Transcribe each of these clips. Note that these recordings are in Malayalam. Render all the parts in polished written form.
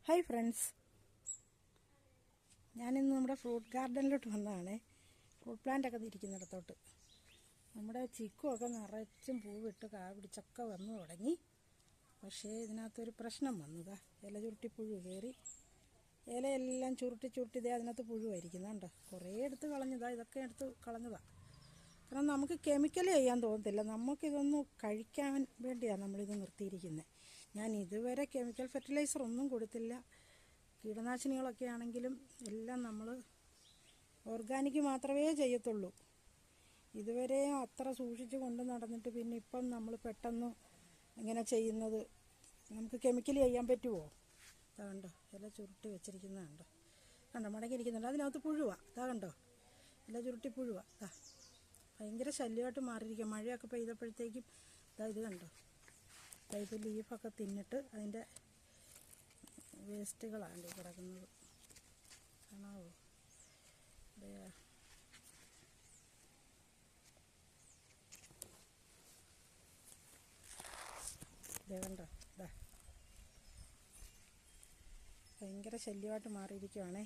ഹായ് ഫ്രണ്ട്സ്, ഞാനിന്ന് നമ്മുടെ ഫ്രൂട്ട് ഗാർഡനിലോട്ട് വന്നതാണേ. ഫ്രൂട്ട് പ്ലാന്റൊക്കെ ഇരിക്കുന്നിടത്തോട്ട് നമ്മുടെ ചിക്കുമൊക്കെ നിറച്ചും പൂവിട്ട് കാ പിടിച്ചൊക്കെ വന്നു തുടങ്ങി. പക്ഷേ ഇതിനകത്തൊരു പ്രശ്നം വന്നതാ, ഇല ചുരുട്ടി പുഴു കയറി. ഇലയെല്ലാം ചുരുട്ടി ഇതേ അതിനകത്ത് പുഴുവായിരിക്കുന്നുണ്ടോ. കുറേ എടുത്ത് കളഞ്ഞതാ, ഇതൊക്കെ എടുത്ത് കളഞ്ഞതാ. കാരണം നമുക്ക് കെമിക്കൽ ചെയ്യാൻ തോന്നത്തില്ല, നമുക്കിതൊന്നും കഴിക്കാൻ വേണ്ടിയാണ് നമ്മളിത് നിർത്തിയിരിക്കുന്നത്. ഞാൻ ഇതുവരെ കെമിക്കൽ ഫെർട്ടിലൈസർ ഒന്നും കൊടുത്തില്ല. കീടനാശിനികളൊക്കെ ആണെങ്കിലും എല്ലാം നമ്മൾ ഓർഗാനിക് മാത്രമേ ചെയ്യത്തുള്ളൂ. ഇതുവരെ അത്ര സൂക്ഷിച്ച് കൊണ്ട് നടന്നിട്ട് പിന്നെ ഇപ്പം നമ്മൾ പെട്ടെന്ന് ഇങ്ങനെ ചെയ്യുന്നത് നമുക്ക് കെമിക്കൽ ചെയ്യാൻ പറ്റുമോ? ഇതാ കണ്ടോ, ഇല ചുരുട്ടി വെച്ചിരിക്കുന്നത് കണ്ടോ, കണ്ടോ മടങ്ങിയിരിക്കുന്നുണ്ട്. അതിനകത്ത് പുഴുവാ, ഇതാ കണ്ടോ, ഇല ചുരുട്ടി പുഴുവാ. ഇതാ ഭയങ്കര ശല്യമായിട്ട് മാറിയിരിക്കുക. മഴയൊക്കെ പെയ്തപ്പോഴത്തേക്കും ഇതാ ഇത് കണ്ടോ, ഇത് ലീഫൊക്കെ തിന്നിട്ട് അതിൻ്റെ വേസ്റ്റുകളാണ് കിടക്കുന്നത്. കാണാവോ? ഇതേ കണ്ടോ, ഇതാ ഭയങ്കര ശല്യമായിട്ട് മാറിയിരിക്കുവാണേ.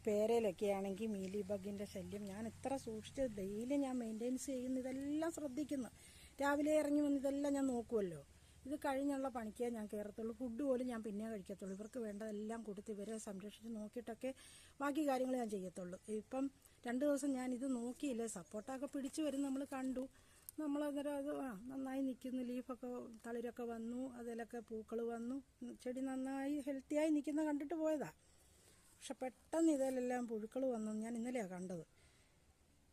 പേരയിലൊക്കെ ആണെങ്കിൽ മീലി ബഗിൻ്റെ ശല്യം. ഞാൻ ഇത്ര സൂക്ഷിച്ച് ഡെയിലി ഞാൻ മെയിൻ്റെനൻസ് ചെയ്യുന്നു, ഇതെല്ലാം ശ്രദ്ധിക്കുന്നു. രാവിലെ ഇറങ്ങി വന്ന് ഇതെല്ലാം ഞാൻ നോക്കുമല്ലോ. ഇത് കഴിഞ്ഞുള്ള പണിക്കേ ഞാൻ കയറത്തുള്ളൂ. ഫുഡ് പോലും ഞാൻ പിന്നെ കഴിക്കത്തുള്ളൂ. ഇവർക്ക് വേണ്ടതെല്ലാം കൊടുത്ത് ഇവരെ സംരക്ഷിച്ച് നോക്കിയിട്ടൊക്കെ ബാക്കി കാര്യങ്ങൾ ഞാൻ ചെയ്യത്തുള്ളൂ. ഇപ്പം 2 ദിവസം ഞാൻ ഇത് നോക്കിയില്ലേ. സപ്പോർട്ടൊക്കെ പിടിച്ച് വരും, നമ്മൾ കണ്ടു. നമ്മളന്നേരം അത് നന്നായി നിൽക്കുന്നു. ലീഫൊക്കെ തളിരൊക്കെ വന്നു, അതിലൊക്കെ പൂക്കൾ വന്നു, ചെടി നന്നായി ഹെൽത്തിയായി നിൽക്കുന്ന കണ്ടിട്ട് പോയതാ. പക്ഷെ പെട്ടെന്ന് ഇതിലെല്ലാം പുഴുക്കൾ വന്നു. ഞാൻ ഇന്നലെയാണ് കണ്ടത്.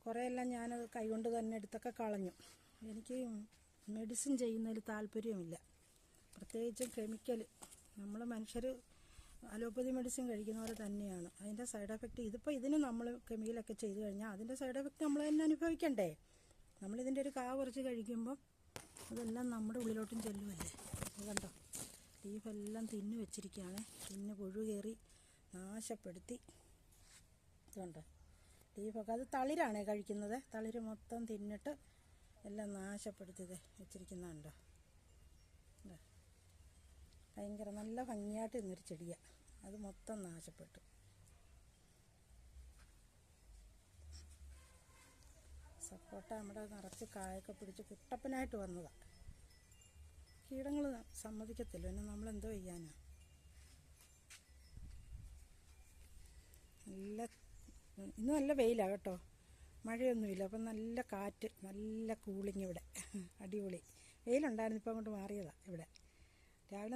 കുറേയെല്ലാം ഞാനത് കൈകൊണ്ട് തന്നെ എടുത്തൊക്കെ കളഞ്ഞു. എനിക്ക് മെഡിസിൻ ചെയ്യുന്നതിൽ താല്പര്യമില്ല, പ്രത്യേകിച്ചും കെമിക്കൽ. നമ്മൾ മനുഷ്യർ അലോപ്പതി മെഡിസിൻ കഴിക്കുന്ന പോലെ തന്നെയാണ് അതിൻ്റെ സൈഡ് എഫക്റ്റ്. ഇതിപ്പോൾ ഇതിന് നമ്മൾ കെമിക്കലൊക്കെ ചെയ്ത് കഴിഞ്ഞാൽ അതിൻ്റെ സൈഡ് എഫക്റ്റ് നമ്മൾ തന്നെ അനുഭവിക്കണ്ടേ? നമ്മളിതിൻ്റെ ഒരു കാ കുറച്ച് കഴിക്കുമ്പം അതെല്ലാം നമ്മുടെ ഉള്ളിലോട്ടും ചെല്ലുമല്ലേ. അത് കണ്ടോ, ലീഫെല്ലാം തിന്നു വെച്ചിരിക്കുകയാണ്. തിന്ന് പുഴു കയറി നാശപ്പെടുത്തി. ഇതുണ്ട് ലീഫൊക്കെ, അത് തളിരാണേ കഴിക്കുന്നത്. തളിര് മൊത്തം തിന്നിട്ട് എല്ലാം നാശപ്പെടുത്തിയത് വെച്ചിരിക്കുന്നുണ്ടോ. ഭയങ്കര നല്ല ഭംഗിയായിട്ട് ഇന്നൊരു ചെടിയാണ്, അത് മൊത്തം നാശപ്പെട്ടു. സപ്പോട്ട നമ്മുടെ നിറച്ച് കായൊക്കെ പിടിച്ച് കുട്ടപ്പനായിട്ട് വന്നതാണ്. കീടങ്ങൾ സമ്മതിക്കത്തില്ല, പിന്നെ നമ്മളെന്തോ ചെയ്യാനാ. ഇന്ന് നല്ല വെയിലാണ് കേട്ടോ, മഴയൊന്നുമില്ല. അപ്പം നല്ല കാറ്റ്, നല്ല കൂളിങ് ഇവിടെ, അടിപൊളി. വെയിലുണ്ടായിരുന്നു, ഇപ്പം അങ്ങോട്ട് മാറിയതാണ് ഇവിടെ. രാവിലെ